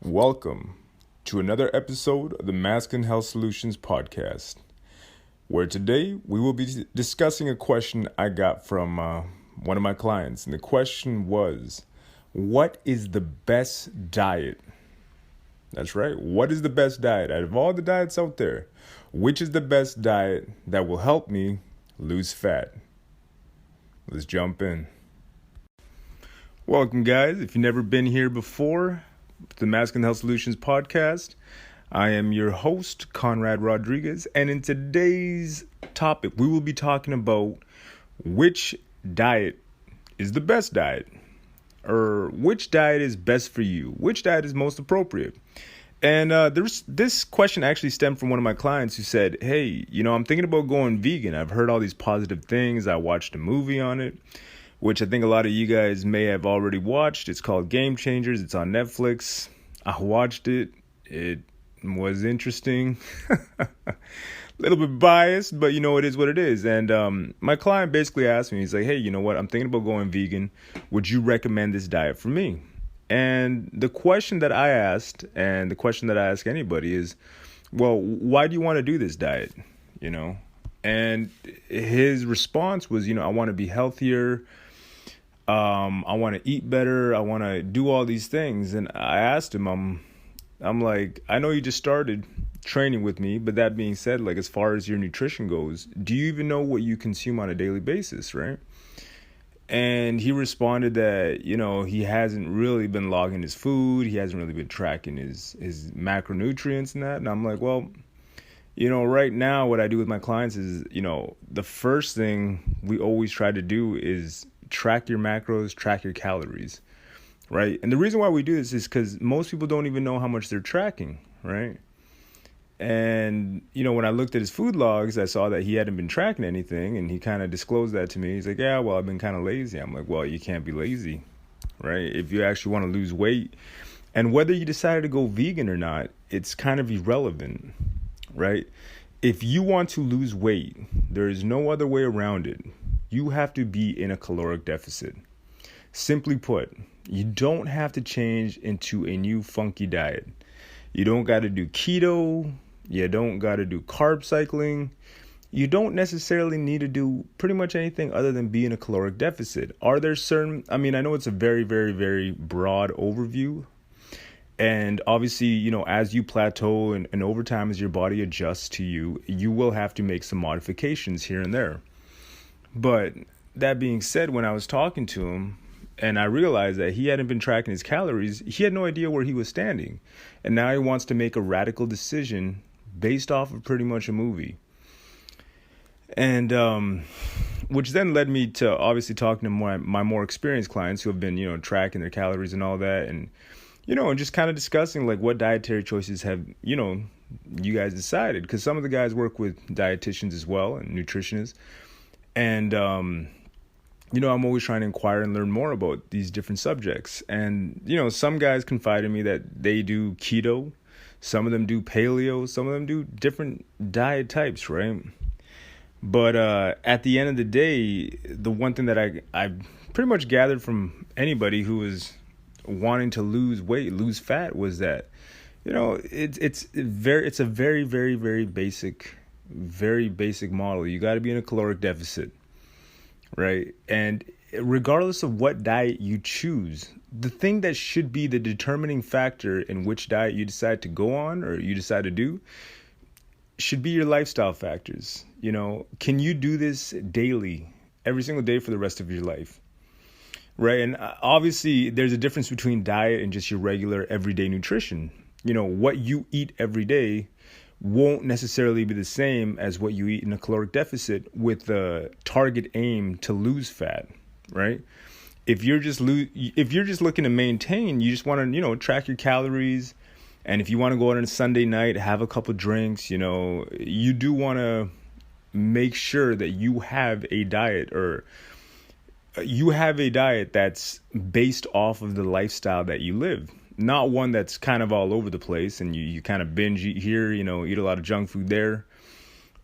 Welcome to another episode of the Masculine Health Solutions podcast, where today we will be discussing a question I got from one of my clients. And the question was, what is the best diet? That's right. What is the best diet? Out of all the diets out there, which is the best diet that will help me lose fat? Let's jump in. Welcome, guys. If you've never been here before, the Masculine Health Solutions podcast. I am your host, Conrad Rodriguez, and in today's topic, we will be talking about which diet is the best diet, or which diet is best for you, which diet is most appropriate. And this question actually stemmed from one of my clients who said, hey, I'm thinking about going vegan. I've heard all these positive things. I watched a movie on it, which I think a lot of you guys may have already watched. It's called Game Changers. It's on Netflix. I watched it. It was interesting. A little bit biased, but it is what it is. And my client basically asked me, he's like, hey, you know what? I'm thinking about going vegan. Would you recommend this diet for me? And the question that I asked, and the question that I ask anybody is, well, why do you want to do this diet? And his response was, I want to be healthier. I want to eat better. I want to do all these things. And I asked him, I'm like, I know you just started training with me, but that being said, like, as far as your nutrition goes, do you even know what you consume on a daily basis, right? And he responded that, he hasn't really been logging his food. He hasn't really been tracking his macronutrients and that. And I'm like, well, right now what I do with my clients is, the first thing we always try to do is track your macros, track your calories, right? And the reason why we do this is because most people don't even know how much they're tracking, right? And, when I looked at his food logs, I saw that he hadn't been tracking anything, and he kind of disclosed that to me. He's like, yeah, well, I've been kind of lazy. I'm like, well, you can't be lazy, right? If you actually want to lose weight, and whether you decide to go vegan or not, it's kind of irrelevant, right? If you want to lose weight, there is no other way around it. You have to be in a caloric deficit. Simply put, you don't have to change into a new funky diet. You don't got to do keto. You don't got to do carb cycling. You don't necessarily need to do pretty much anything other than be in a caloric deficit. Are there certain, I know it's a very, very, very broad overview. And obviously, as you plateau and over time, as your body adjusts to you, you will have to make some modifications here and there. But that being said, when I was talking to him and I realized that he hadn't been tracking his calories, he had no idea where he was standing. And now he wants to make a radical decision based off of pretty much a movie. And which then led me to obviously talking to my more experienced clients who have been, tracking their calories and all that. And, and just kind of discussing like what dietary choices have, you guys decided. Because some of the guys work with dietitians as well and nutritionists. And, I'm always trying to inquire and learn more about these different subjects. And, some guys confide in me that they do keto. Some of them do paleo. Some of them do different diet types, right? But at the end of the day, the one thing that I pretty much gathered from anybody who is wanting to lose weight, lose fat, was that, it's a very, very, very basic model. You got to be in a caloric deficit, right? And regardless of what diet you choose, the thing that should be the determining factor in which diet you decide to go on or you decide to do should be your lifestyle factors. Can you do this daily, every single day for the rest of your life? Right? And obviously there's a difference between diet and just your regular everyday nutrition. What you eat every day won't necessarily be the same as what you eat in a caloric deficit with the target aim to lose fat, right? If you're just looking to maintain, you just want to, track your calories. And if you want to go out on a Sunday night, have a couple drinks, you do want to make sure that you have a diet that's based off of the lifestyle that you live. Not one that's kind of all over the place and you kind of binge eat here, eat a lot of junk food there.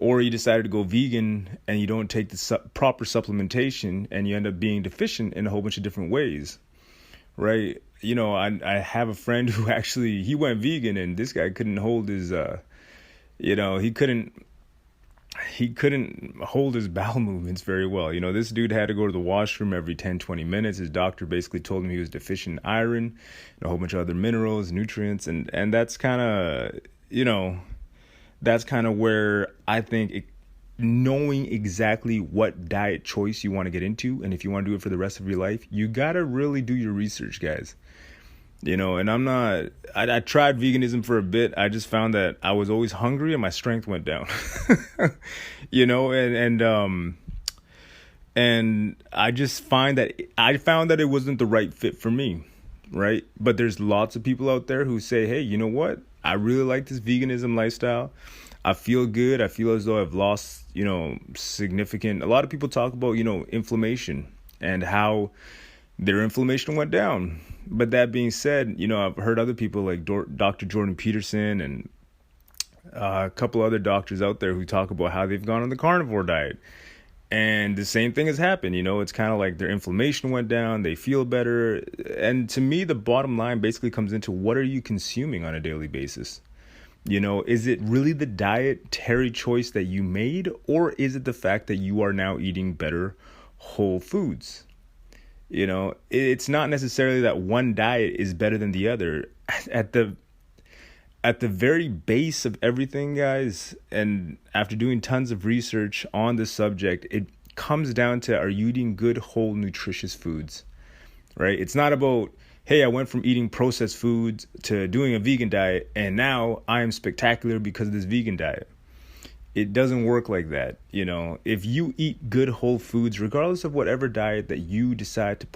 Or you decided to go vegan and you don't take the proper supplementation and you end up being deficient in a whole bunch of different ways, right? I have a friend who actually, he went vegan, and this guy couldn't hold his, he couldn't hold his bowel movements very well. This dude had to go to the washroom every 10, 20 minutes. His doctor basically told him he was deficient in iron and a whole bunch of other minerals, nutrients. And that's kind of, where I think knowing exactly what diet choice you want to get into, and if you want to do it for the rest of your life, you got to really do your research, guys. And I tried veganism for a bit. I just found that I was always hungry and my strength went down, and I just found that it wasn't the right fit for me. Right. But there's lots of people out there who say, hey, you know what? I really like this veganism lifestyle. I feel good. I feel as though I've lost, significant. A lot of people talk about, inflammation and how their inflammation went down. But that being said, I've heard other people like Dr. Jordan Peterson and a couple other doctors out there who talk about how they've gone on the carnivore diet. And the same thing has happened. It's kind of like their inflammation went down. They feel better. And to me, the bottom line basically comes into what are you consuming on a daily basis? Is it really the dietary choice that you made, or is it the fact that you are now eating better whole foods? It's not necessarily that one diet is better than the other. At the very base of everything, guys, and after doing tons of research on this subject, it comes down to, are you eating good, whole, nutritious foods, right? It's not about, hey, I went from eating processed foods to doing a vegan diet, and now I am spectacular because of this vegan diet. It doesn't work like that. If you eat good whole foods, regardless of whatever diet that you decide to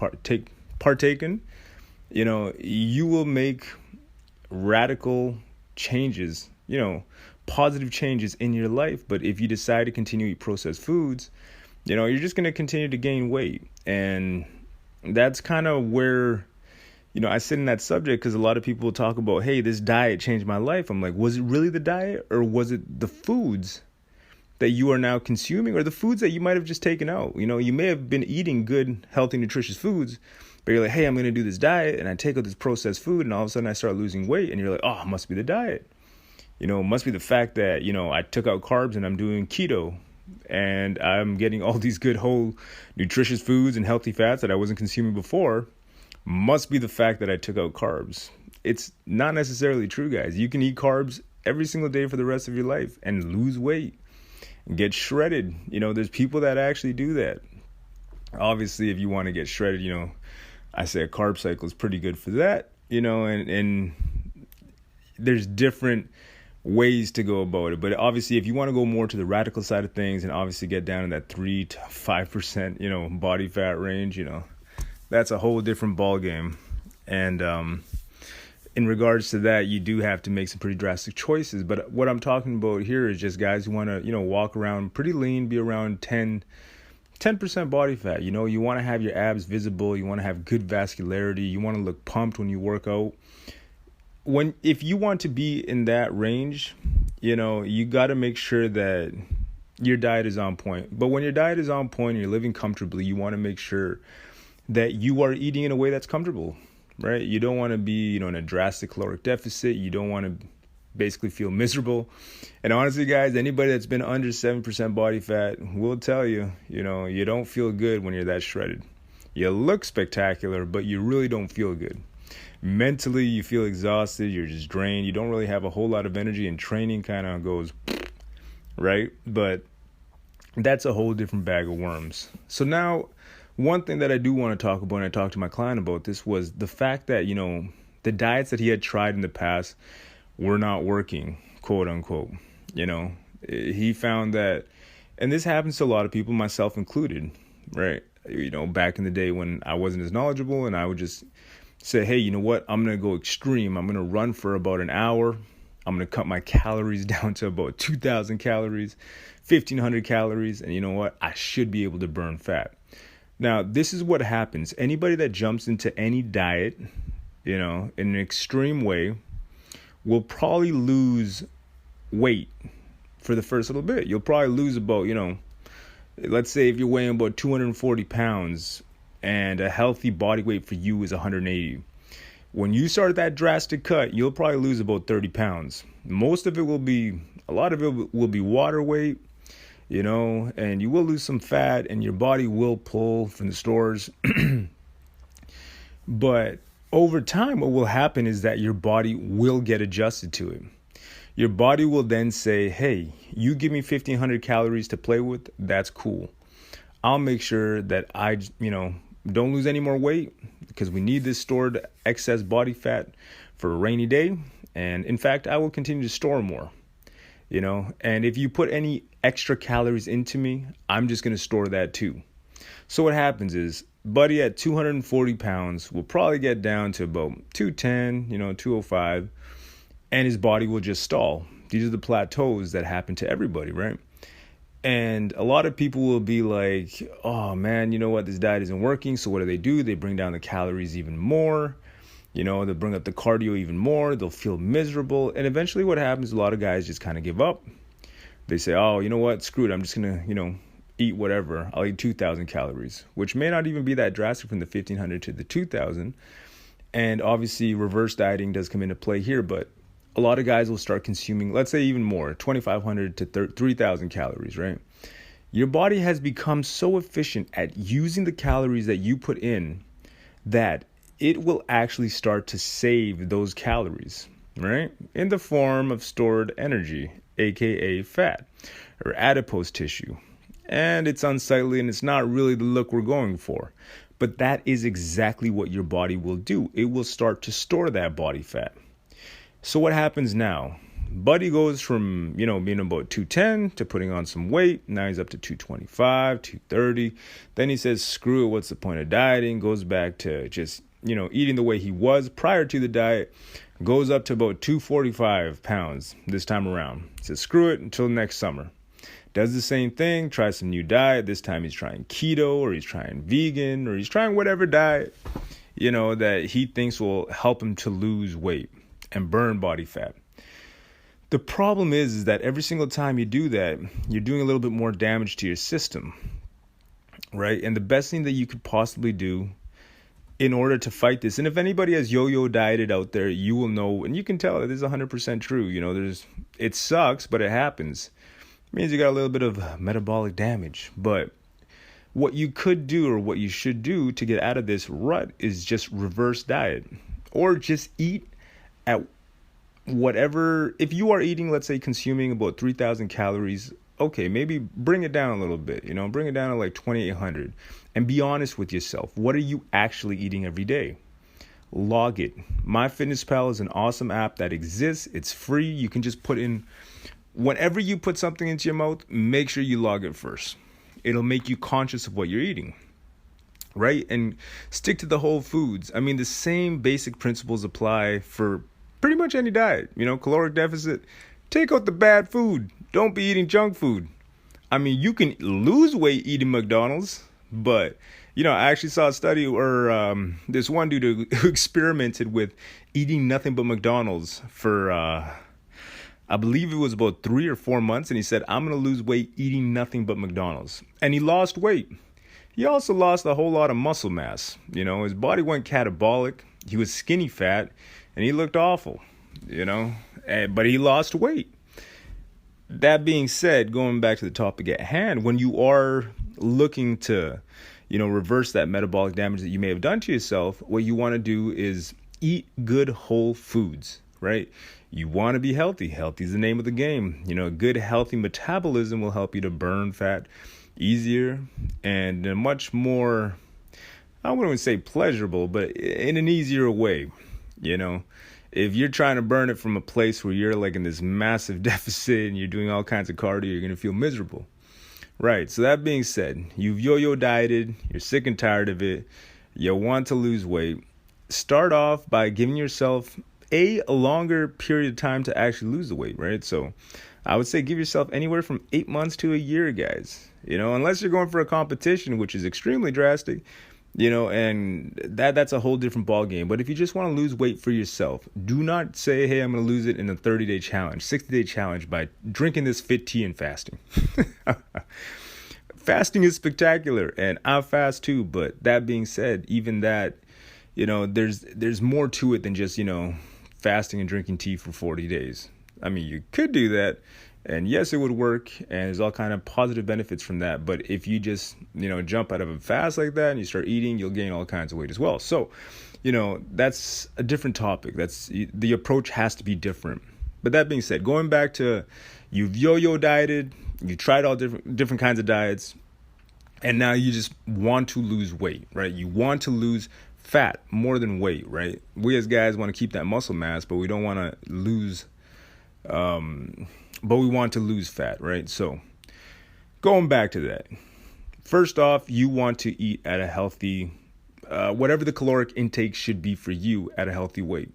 partake in, you will make radical changes, positive changes in your life. But if you decide to continue to eat processed foods, you're just going to continue to gain weight. And that's kind of where, I sit in that subject, because a lot of people talk about, hey, this diet changed my life. I'm like, was it really the diet, or was it the foods that you are now consuming, or the foods that you might have just taken out? You may have been eating good, healthy, nutritious foods, but you're like, hey, I'm going to do this diet, and I take out this processed food, and all of a sudden I start losing weight, and you're like, oh, it must be the diet. It must be the fact that, I took out carbs and I'm doing keto, and I'm getting all these good, whole, nutritious foods and healthy fats that I wasn't consuming before. Must be the fact that I took out carbs. It's not necessarily true, guys. You can eat carbs every single day for the rest of your life and lose weight and get shredded. There's people that actually do that. Obviously, if you want to get shredded, I say a carb cycle is pretty good for that, and there's different ways to go about it. But obviously, if you want to go more to the radical side of things and obviously get down in that 3 to 5%, body fat range, that's a whole different ball game. And in regards to that, you do have to make some pretty drastic choices. But what I'm talking about here is just guys who want to, walk around pretty lean, be around 10% body fat. You want to have your abs visible. You want to have good vascularity. You want to look pumped when you work out. If you want to be in that range, you got to make sure that your diet is on point. But when your diet is on point and you're living comfortably, you want to make sure that you are eating in a way that's comfortable, right? You don't want to be, in a drastic caloric deficit. You don't want to basically feel miserable. And honestly, guys, anybody that's been under 7% body fat will tell you, you don't feel good when you're that shredded. You look spectacular, but you really don't feel good. Mentally, you feel exhausted. You're just drained. You don't really have a whole lot of energy, and training kind of goes, right? But that's a whole different bag of worms. So now, one thing that I do want to talk about, and I talked to my client about this, was the fact that, the diets that he had tried in the past were not working, quote unquote. He found that, and this happens to a lot of people, myself included, right? Back in the day when I wasn't as knowledgeable, and I would just say, hey, you know what? I'm going to go extreme. I'm going to run for about an hour. I'm going to cut my calories down to about 2,000 calories, 1,500 calories. And you know what? I should be able to burn fat. Now, this is what happens. Anybody that jumps into any diet, in an extreme way, will probably lose weight for the first little bit. You'll probably lose about, let's say if you're weighing about 240 pounds and a healthy body weight for you is 180. When you start that drastic cut, you'll probably lose about 30 pounds. A lot of it will be water weight, and you will lose some fat and your body will pull from the stores. But over time, what will happen is that your body will get adjusted to it. Your body will then say, hey, you give me 1,500 calories to play with. That's cool. I'll make sure that I, don't lose any more weight because we need this stored excess body fat for a rainy day. And in fact, I will continue to store more, and if you put any extra calories into me, I'm just going to store that too. So what happens is, buddy at 240 pounds will probably get down to about 210, 205, and his body will just stall. These are the plateaus that happen to everybody, right? And a lot of people will be like, oh man, you know what? This diet isn't working. So what do? They bring down the calories even more. They'll bring up the cardio even more. They'll feel miserable. And eventually what happens, a lot of guys just kind of give up. They say, oh, you know what? Screw it. I'm just going to, eat whatever. I'll eat 2,000 calories, which may not even be that drastic from the 1,500 to the 2,000. And obviously reverse dieting does come into play here, but a lot of guys will start consuming, let's say even more, 2,500 to 3,000 calories, right? Your body has become so efficient at using the calories that you put in that it will actually start to save those calories, right? In the form of stored energy, aka fat or adipose tissue. And it's unsightly and it's not really the look we're going for. But that is exactly what your body will do. It will start to store that body fat. So what happens now? Buddy goes from, being about 210 to putting on some weight. Now he's up to 225, 230. Then he says, screw it, what's the point of dieting? Goes back to just, eating the way he was prior to the diet. Goes up to about 245 pounds this time around. He says, screw it until next summer. Does the same thing, tries some new diet. This time he's trying keto or he's trying vegan or he's trying whatever diet, that he thinks will help him to lose weight and burn body fat. The problem is that every single time you do that, you're doing a little bit more damage to your system, right? And the best thing that you could possibly do in order to fight this, and if anybody has yo-yo dieted out there, you will know, and you can tell that this is 100% true. It sucks, but it happens. It means you got a little bit of metabolic damage. But what you could do or what you should do to get out of this rut is just reverse diet or just eat at whatever. If you are eating, let's say, consuming about 3,000 calories, okay, maybe bring it down a little bit, bring it down to like 2,800 and be honest with yourself. What are you actually eating every day? Log it. MyFitnessPal is an awesome app that exists. It's free. You can just put in, whenever you put something into your mouth, make sure you log it first. It'll make you conscious of what you're eating, right? And stick to the whole foods. I mean, the same basic principles apply for pretty much any diet. Caloric deficit, take out the bad food. Don't be eating junk food. I mean, you can lose weight eating McDonald's, but, I actually saw a study where this one dude who experimented with eating nothing but McDonald's for, I believe it was about 3 or 4 months. And he said, I'm going to lose weight eating nothing but McDonald's. And he lost weight. He also lost a whole lot of muscle mass. His body went catabolic. He was skinny fat and he looked awful, but he lost weight. That being said, going back to the topic at hand, when you are looking to, reverse that metabolic damage that you may have done to yourself, what you want to do is eat good whole foods, right? You want to be healthy. Healthy is the name of the game. Good healthy metabolism will help you to burn fat easier and in a much more, I wouldn't say pleasurable, but in an easier way. If you're trying to burn it from a place where you're like in this massive deficit and you're doing all kinds of cardio, you're going to feel miserable. Right. So that being said, you've yo-yo dieted, you're sick and tired of it, you want to lose weight. Start off by giving yourself a longer period of time to actually lose the weight, right? So I would say give yourself anywhere from 8 months to a year, guys. Unless you're going for a competition, which is extremely drastic, and that's a whole different ball game. But if you just want to lose weight for yourself, do not say, hey, I'm going to lose it in a 30-day challenge, 60-day challenge by drinking this fit tea and fasting. Fasting is spectacular, and I fast too. But that being said, even that, there's more to it than just, fasting and drinking tea for 40 days. I mean, you could do that, and yes, it would work, and there's all kind of positive benefits from that. But if you just, jump out of a fast like that and you start eating, you'll gain all kinds of weight as well. So, that's a different topic. The approach has to be different. But that being said, going back to, you've yo-yo dieted, you tried all different kinds of diets, and now you just want to lose weight, right? You want to lose fat more than weight, right? We as guys want to keep that muscle mass, but we don't want to lose, but we want to lose fat, right? So going back to that, first off, you want to eat at a healthy, whatever the caloric intake should be for you at a healthy weight,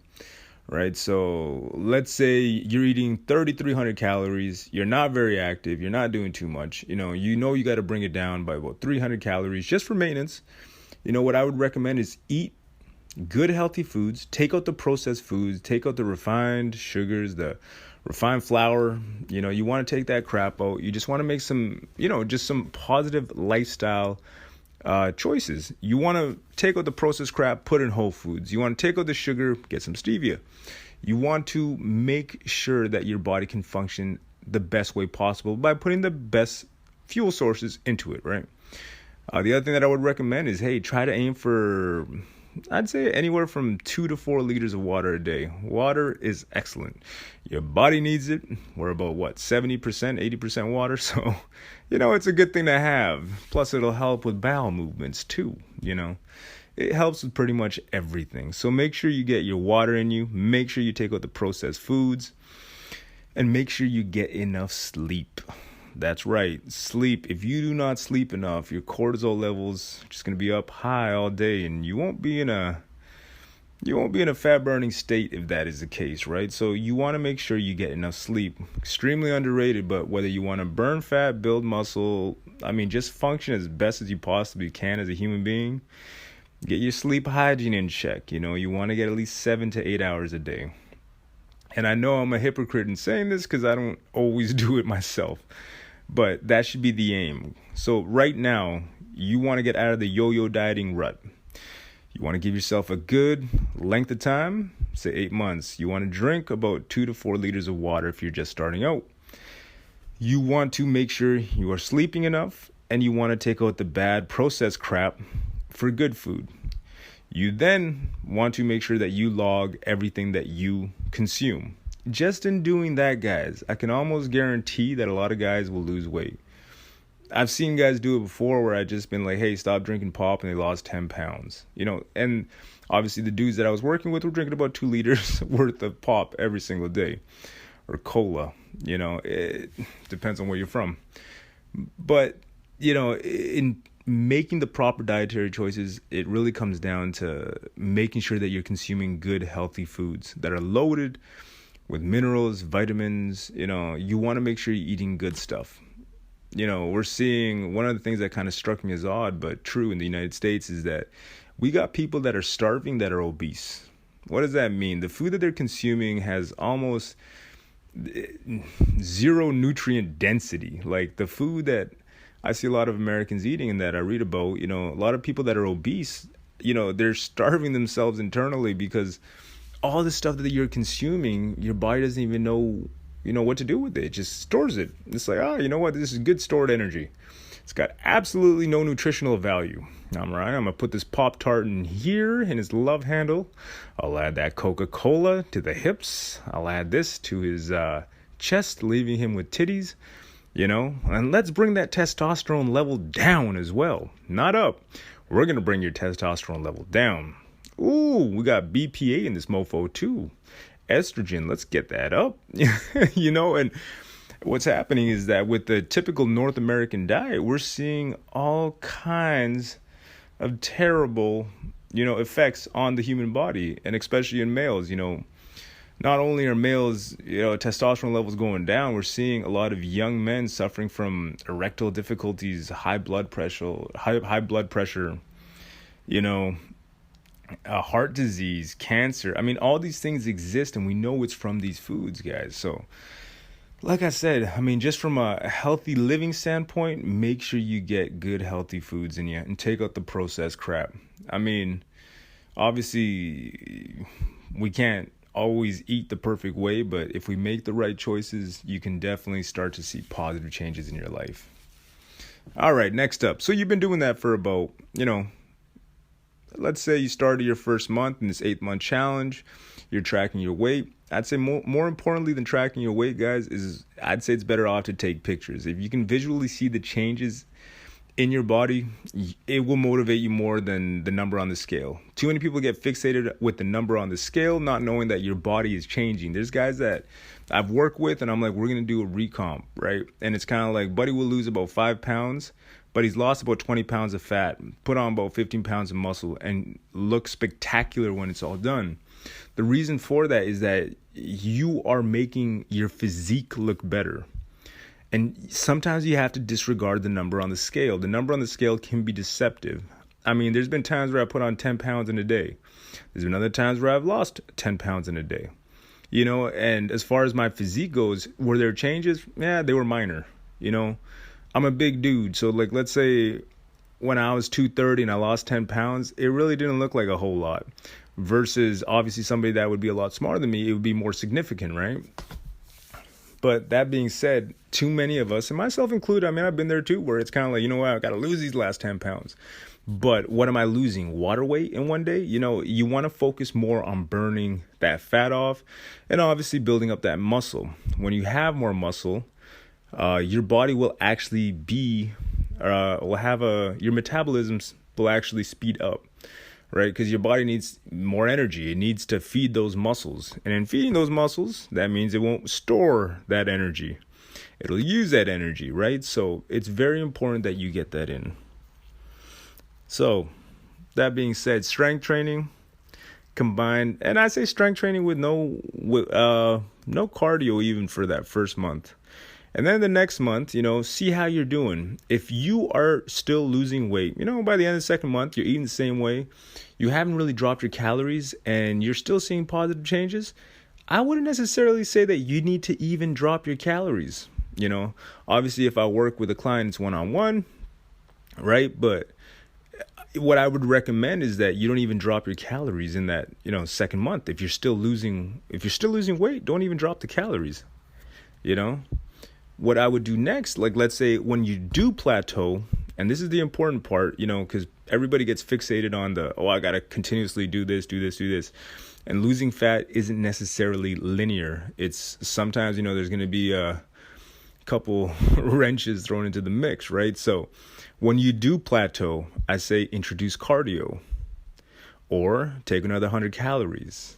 right? So let's say you're eating 3,300 calories. You're not very active. You're not doing too much. You got to bring it down by about 300 calories just for maintenance. What I would recommend is eat good, healthy foods. Take out the processed foods. Take out the refined sugars, the refined flour. You want to take that crap out. You just want to make some, just some positive lifestyle choices. You want to take out the processed crap, put in whole foods. You want to take out the sugar, get some stevia. You want to make sure that your body can function the best way possible by putting the best fuel sources into it, right? The other thing that I would recommend is, hey, try to aim for, I'd say, anywhere from 2 to 4 liters of water a day. Water is excellent. Your body needs it. We're about, 70%, 80% water. So, it's a good thing to have. Plus, it'll help with bowel movements, too, It helps with pretty much everything. So make sure you get your water in you. Make sure you take out the processed foods. And make sure you get enough sleep. That's right, sleep. If you do not sleep enough, your cortisol levels are just going to be up high all day, and you won't be in a fat burning state if that is the case, right? So you want to make sure you get enough sleep. Extremely underrated, but whether you want to burn fat, build muscle, just function as best as you possibly can as a human being, get your sleep hygiene in check. You want to get at least 7 to 8 hours a day. And I know I'm a hypocrite in saying this because I don't always do it myself. But that should be the aim. So right now, you want to get out of the yo-yo dieting rut. You want to give yourself a good length of time, say 8 months. You want to drink about 2 to 4 liters of water if you're just starting out. You want to make sure you are sleeping enough, and you want to take out the bad processed crap for good food. You then want to make sure that you log everything that you consume. Just in doing that, guys, I can almost guarantee that a lot of guys will lose weight. I've seen guys do it before where I just been like, hey, stop drinking pop, and they lost 10 pounds. And obviously the dudes that I was working with were drinking about 2 liters worth of pop every single day, or cola. It depends on where you're from. But, in making the proper dietary choices, it really comes down to making sure that you're consuming good, healthy foods that are loaded with minerals, vitamins. You want to make sure you're eating good stuff. We're seeing, one of the things that kind of struck me as odd but true in the United States is that we got people that are starving that are obese. What does that mean? The food that they're consuming has almost zero nutrient density. Like the food that I see a lot of Americans eating and that I read about, a lot of people that are obese, they're starving themselves internally because all the stuff that you're consuming, your body doesn't even know, what to do with it. It just stores it. It's like, this is good stored energy. It's got absolutely no nutritional value. I'm going to put this Pop-Tart in here in his love handle. I'll add that Coca-Cola to the hips. I'll add this to his chest, leaving him with titties. And let's bring that testosterone level down as well, not up. We're going to bring your testosterone level down. Ooh, we got BPA in this mofo too. Estrogen, let's get that up. And what's happening is that with the typical North American diet, we're seeing all kinds of terrible, effects on the human body, and especially in males. Not only are males, testosterone levels going down, we're seeing a lot of young men suffering from erectile difficulties, high blood pressure, heart disease, cancer. All these things exist, and we know it's from these foods, guys. So, like I said, just from a healthy living standpoint, make sure you get good, healthy foods in you and take out the processed crap. Obviously, we can't always eat the perfect way, but if we make the right choices, you can definitely start to see positive changes in your life. All right, next up. So you've been doing that for about, let's say you started your first month in this 8-month challenge. You're tracking your weight. I'd say more importantly than tracking your weight, guys, is I'd say it's better off to take pictures. If you can visually see the changes in your body, it will motivate you more than the number on the scale. Too many people get fixated with the number on the scale, not knowing that your body is changing. There's guys that I've worked with and I'm like, we're going to do a recomp, right? And it's kind of like, buddy will lose about 5 pounds, but he's lost about 20 pounds of fat, put on about 15 pounds of muscle, and looks spectacular when it's all done. The reason for that is that you are making your physique look better. And sometimes you have to disregard the number on the scale. The number on the scale can be deceptive. I mean, there's been times where I put on 10 pounds in a day. There's been other times where I've lost 10 pounds in a day. And as far as my physique goes, were there changes? Yeah, they were minor. I'm a big dude. So like, let's say when I was 230 and I lost 10 pounds, it really didn't look like a whole lot. Versus obviously somebody that would be a lot smaller than me, it would be more significant, right? But that being said, too many of us, and myself included, I mean, I've been there too, where it's kind of like, I got to lose these last 10 pounds. But what am I losing? Water weight in one day? You want to focus more on burning that fat off and obviously building up that muscle. When you have more muscle, your body will actually your metabolisms will actually speed up. Right? Because your body needs more energy. It needs to feed those muscles. And in feeding those muscles, that means it won't store that energy. It'll use that energy, right? So it's very important that you get that in. So that being said, strength training combined, and I say strength training with no cardio even for that first month. And then the next month, see how you're doing. If you are still losing weight, by the end of the second month, you're eating the same way, you haven't really dropped your calories, and you're still seeing positive changes, I wouldn't necessarily say that you need to even drop your calories. Obviously, if I work with a client, it's one-on-one, right? But what I would recommend is that you don't even drop your calories in that, second month. If you're still losing weight, don't even drop the calories, What I would do next, like let's say when you do plateau, and this is the important part, because everybody gets fixated on I got to continuously do this. And losing fat isn't necessarily linear. It's sometimes, there's going to be a couple wrenches thrown into the mix, right? So when you do plateau, I say introduce cardio or take another 100 calories.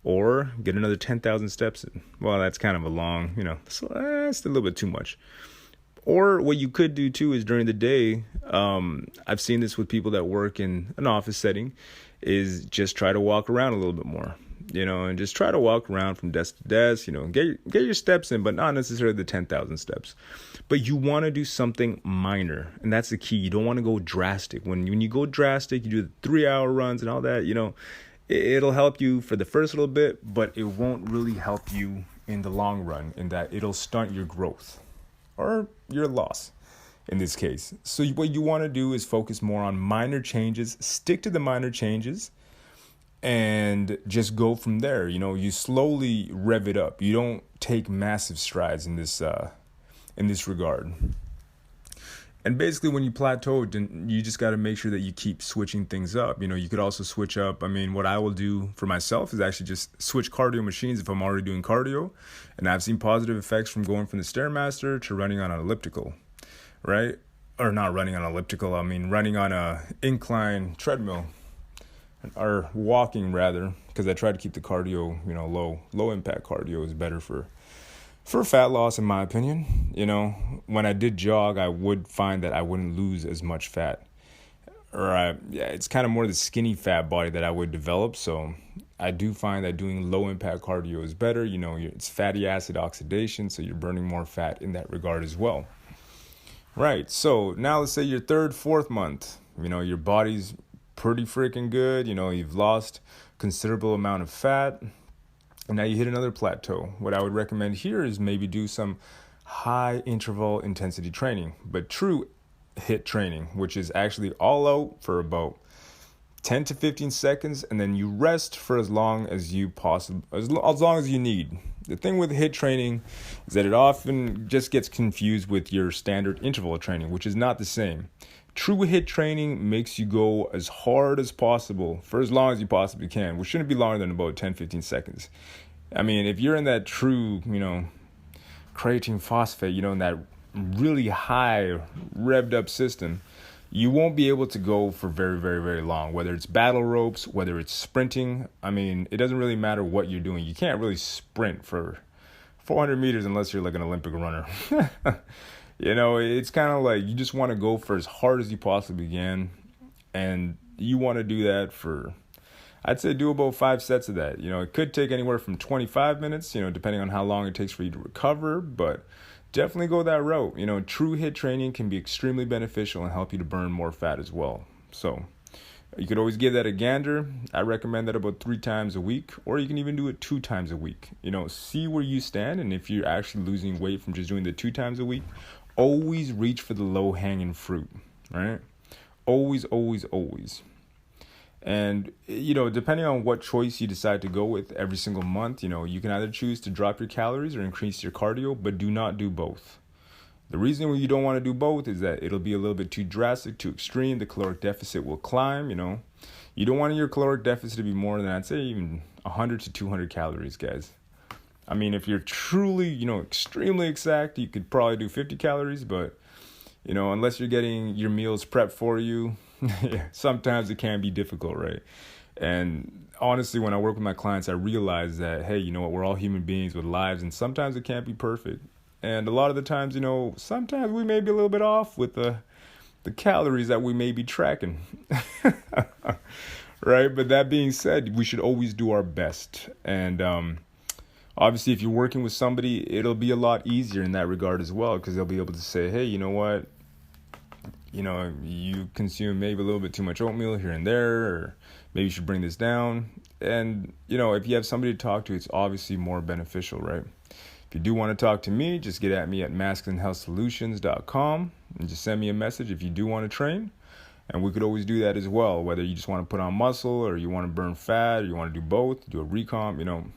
Or get another 10,000 steps in. Well, that's kind of a long, it's a little bit too much. Or what you could do too is during the day, I've seen this with people that work in an office setting, is just try to walk around a little bit more, and just try to walk around from desk to desk, get your steps in, but not necessarily the 10,000 steps. But you want to do something minor, and that's the key. You don't want to go drastic. When you go drastic, you do the 3-hour runs and all that, it'll help you for the first little bit, but it won't really help you in the long run, in that it'll stunt your growth or your loss in this case. So what you want to do is focus more on minor changes, stick to the minor changes, and just go from there. You slowly rev it up. You don't take massive strides in this regard. And basically when you plateau, you just got to make sure that you keep switching things up. You could also switch up. I mean, what I will do for myself is actually just switch cardio machines if I'm already doing cardio. And I've seen positive effects from going from the Stairmaster to running on an elliptical, right? Or not running on an elliptical. I mean, running on a incline treadmill, or walking rather, because I try to keep the cardio, low impact cardio is better for fat loss, in my opinion. When I did jog, I would find that I wouldn't lose as much fat. It's kind of more the skinny fat body that I would develop. So I do find that doing low impact cardio is better. It's fatty acid oxidation, so you're burning more fat in that regard as well. Right. So now let's say your third, fourth month, your body's pretty freaking good. You've lost considerable amount of fat. And now you hit another plateau. What I would recommend here is maybe do some high interval intensity training, but true HIIT training, which is actually all out for about 10 to 15 seconds, and then you rest for as long as you possibly, as long as you need. The thing with HIIT training is that it often just gets confused with your standard interval training, which is not the same. True HIIT training makes you go as hard as possible for as long as you possibly can, which shouldn't be longer than about 10, 15 seconds. I mean, if you're in that true, creatine phosphate, in that really high revved up system, you won't be able to go for very, very, very long, whether it's battle ropes, whether it's sprinting. I mean, it doesn't really matter what you're doing. You can't really sprint for 400 meters unless you're like an Olympic runner. It's kind of like you just want to go for as hard as you possibly can. And you want to do that for, I'd say do about 5 sets of that. It could take anywhere from 25 minutes, depending on how long it takes for you to recover. But definitely go that route. True HIIT training can be extremely beneficial and help you to burn more fat as well. So you could always give that a gander. I recommend that about 3 times a week, or you can even do it 2 times a week. See where you stand, and if you're actually losing weight from just doing the 2 times a week, always reach for the low-hanging fruit, right? Always, always, always. And, depending on what choice you decide to go with every single month, you can either choose to drop your calories or increase your cardio, but do not do both. The reason why you don't want to do both is that it'll be a little bit too drastic, too extreme. The caloric deficit will climb, You don't want your caloric deficit to be more than, I'd say, even 100 to 200 calories, guys. I mean, if you're truly, extremely exact, you could probably do 50 calories, but, unless you're getting your meals prepped for you, sometimes it can be difficult, right? And honestly, when I work with my clients, I realize that, hey, we're all human beings with lives, and sometimes it can't be perfect. And a lot of the times, sometimes we may be a little bit off with the calories that we may be tracking, right? But that being said, we should always do our best. And obviously, if you're working with somebody, it'll be a lot easier in that regard as well, because they'll be able to say, hey, you know what? You consume maybe a little bit too much oatmeal here and there, or maybe you should bring this down. And, if you have somebody to talk to, it's obviously more beneficial, right? If you do want to talk to me, just get at me at masculinehealthsolutions.com and just send me a message if you do want to train. And we could always do that as well, whether you just want to put on muscle or you want to burn fat or you want to do both, do a recomp, you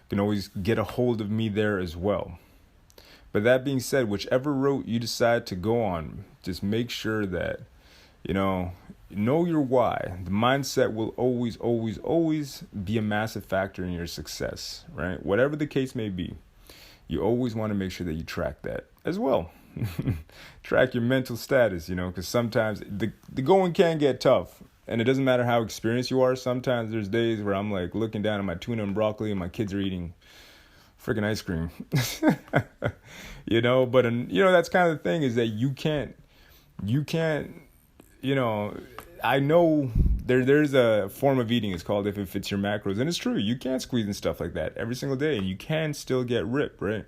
can always get a hold of me there as well. But that being said, whichever route you decide to go on, just make sure that, know your why. The mindset will always, always, always be a massive factor in your success, right? Whatever the case may be, you always want to make sure that you track that as well. Track your mental status, because sometimes the going can get tough. And it doesn't matter how experienced you are. Sometimes there's days where I'm like looking down at my tuna and broccoli and my kids are eating freaking ice cream. But that's kind of the thing, is that you can't, I know there's a form of eating, it's called if it fits your macros. And it's true, you can't squeeze and stuff like that every single day, and you can still get ripped, right?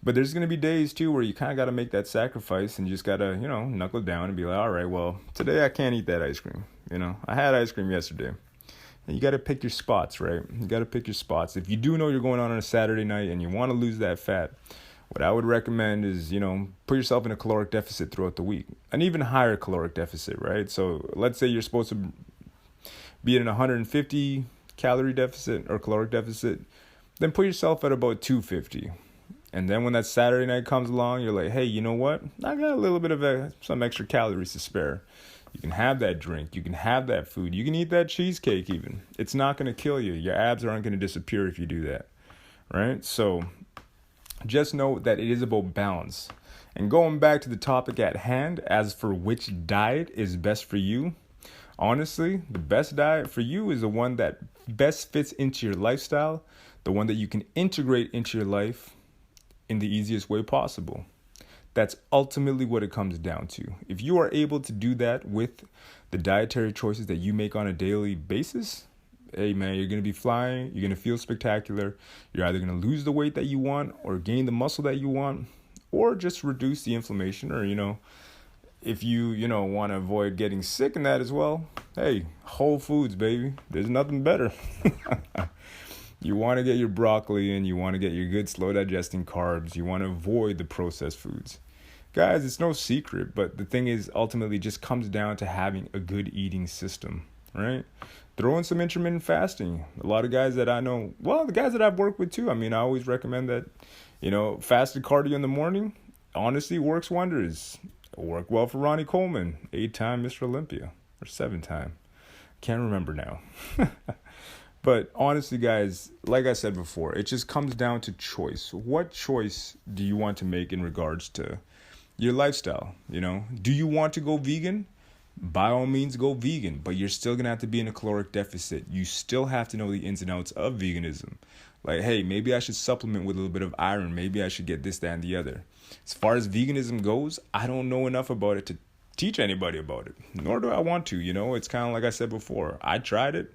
But there's going to be days too where you kind of got to make that sacrifice, and you just got to, knuckle down and be like, all right, well, today I can't eat that ice cream. I had ice cream yesterday. And you got to pick your spots, right? You got to pick your spots. If you do know you're going on a Saturday night and you want to lose that fat, what I would recommend is, put yourself in a caloric deficit throughout the week, an even higher caloric deficit, right? So let's say you're supposed to be in a 150 calorie deficit or caloric deficit, then put yourself at about 250. And then when that Saturday night comes along, you're like, hey, you know what? I got a little bit of some extra calories to spare. You can have that drink. You can have that food. You can eat that cheesecake even. It's not going to kill you. Your abs aren't going to disappear if you do that, right? So just know that it is about balance. And going back to the topic at hand, as for which diet is best for you, honestly, the best diet for you is the one that best fits into your lifestyle, the one that you can integrate into your life in the easiest way possible. That's ultimately what it comes down to. If you are able to do that with the dietary choices that you make on a daily basis, hey man, you're going to be flying, you're going to feel spectacular. You're either going to lose the weight that you want or gain the muscle that you want, or just reduce the inflammation, or, if you want to avoid getting sick in that as well, hey, Whole Foods, baby. There's nothing better. You want to get your broccoli in, you want to get your good slow digesting carbs, you want to avoid the processed foods. Guys, it's no secret, but the thing is, ultimately just comes down to having a good eating system. right? Throw in some intermittent fasting. A lot of guys that I know, well, the guys that I've worked with too, I mean, I always recommend that, fasted cardio in the morning, honestly works wonders. It worked well for Ronnie Coleman, 8-time Mr. Olympia, or 7-time. Can't remember now. But honestly, guys, like I said before, it just comes down to choice. What choice do you want to make in regards to your lifestyle? Do you want to go vegan? By all means, go vegan, but you're still going to have to be in a caloric deficit. You still have to know the ins and outs of veganism. Like, hey, maybe I should supplement with a little bit of iron. Maybe I should get this, that, and the other. As far as veganism goes, I don't know enough about it to teach anybody about it, nor do I want to. It's kind of like I said before. I tried it.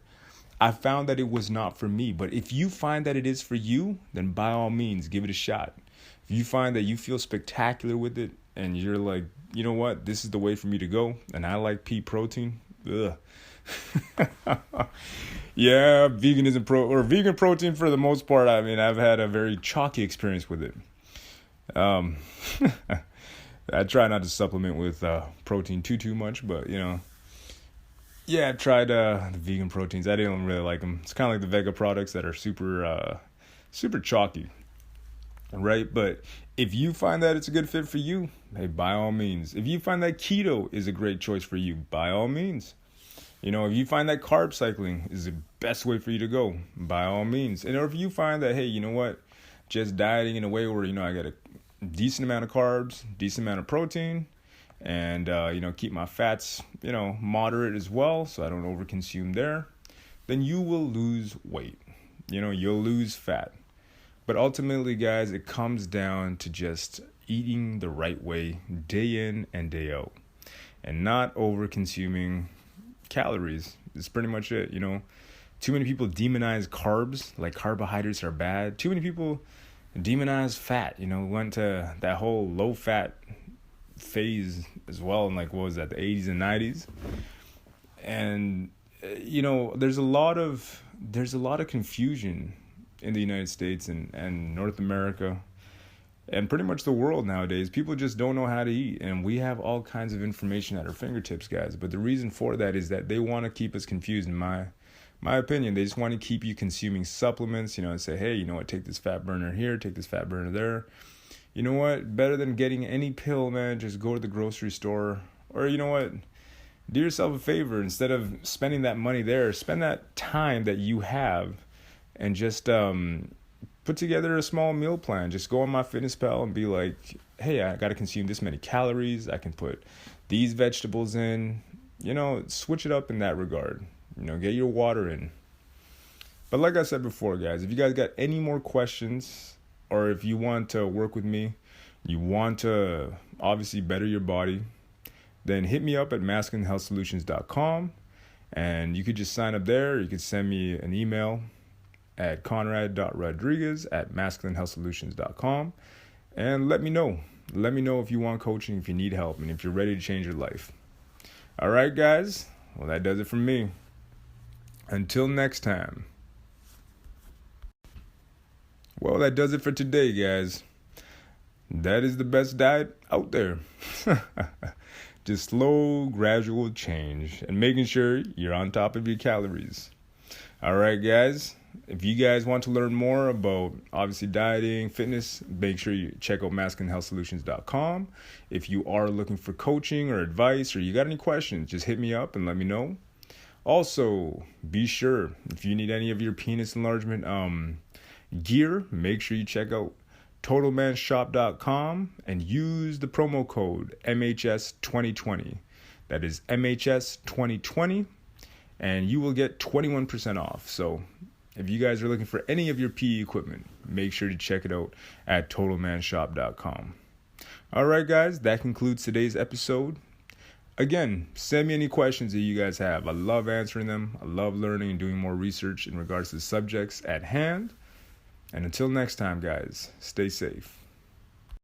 I found that it was not for me. But if you find that it is for you, then by all means, give it a shot. If you find that you feel spectacular with it and you're like, you know what, this is the way for me to go, and I like pea protein, yeah, vegan protein for the most part, I mean, I've had a very chalky experience with it. I try not to supplement with protein too much, but yeah, I've tried the vegan proteins. I didn't really like them. It's kind of like the Vega products that are super chalky, right? But if you find that it's a good fit for you, hey, by all means. If you find that keto is a great choice for you, by all means. If you find that carb cycling is the best way for you to go, by all means. And if you find that, hey, you know what, just dieting in a way where, I get a decent amount of carbs, decent amount of protein, and, keep my fats, moderate as well, so I don't overconsume there, then you will lose weight. You'll lose fat. But ultimately, guys, it comes down to just eating the right way day in and day out and not over-consuming calories. It's pretty much it, Too many people demonize carbs, like carbohydrates are bad. Too many people demonize fat, went to that whole low-fat phase as well in the 80s and 90s. And, there's a lot of confusion in the United States and North America and pretty much the world nowadays. People just don't know how to eat, and we have all kinds of information at our fingertips, guys. But the reason for that is that they want to keep us confused. In my opinion, they just want to keep you consuming supplements, and say, hey, take this fat burner here, take this fat burner there. You know what? Better than getting any pill, man, just go to the grocery store. Or you know what? Do yourself a favor. Instead of spending that money there, spend that time that you have and just put together a small meal plan. Just go on MyFitnessPal and be like, hey, I got to consume this many calories. I can put these vegetables in. Switch it up in that regard. Get your water in. But like I said before, guys, if you guys got any more questions, or if you want to work with me, you want to obviously better your body, then hit me up at masculinehealthsolutions.com, and you could just sign up there. You could send me an email at conrad.rodriguez@masculinehealthsolutions.com, and let me know. Let me know if you want coaching, if you need help, and if you're ready to change your life. All right, guys. Well, that does it for me. Until next time. Well, that does it for today, guys. That is the best diet out there. Just slow, gradual change and making sure you're on top of your calories. All right, guys. If you guys want to learn more about obviously dieting, fitness, make sure you check out masculinehealthsolutions.com. If you are looking for coaching or advice, or you got any questions, just hit me up and let me know. Also, be sure, if you need any of your penis enlargement gear, make sure you check out TotalManShop.com and use the promo code MHS2020. That is MHS2020, and you will get 21% off. So if you guys are looking for any of your PE equipment, make sure to check it out at TotalManShop.com. All right, guys, that concludes today's episode. Again, send me any questions that you guys have. I love answering them. I love learning and doing more research in regards to the subjects at hand. And until next time, guys, stay safe.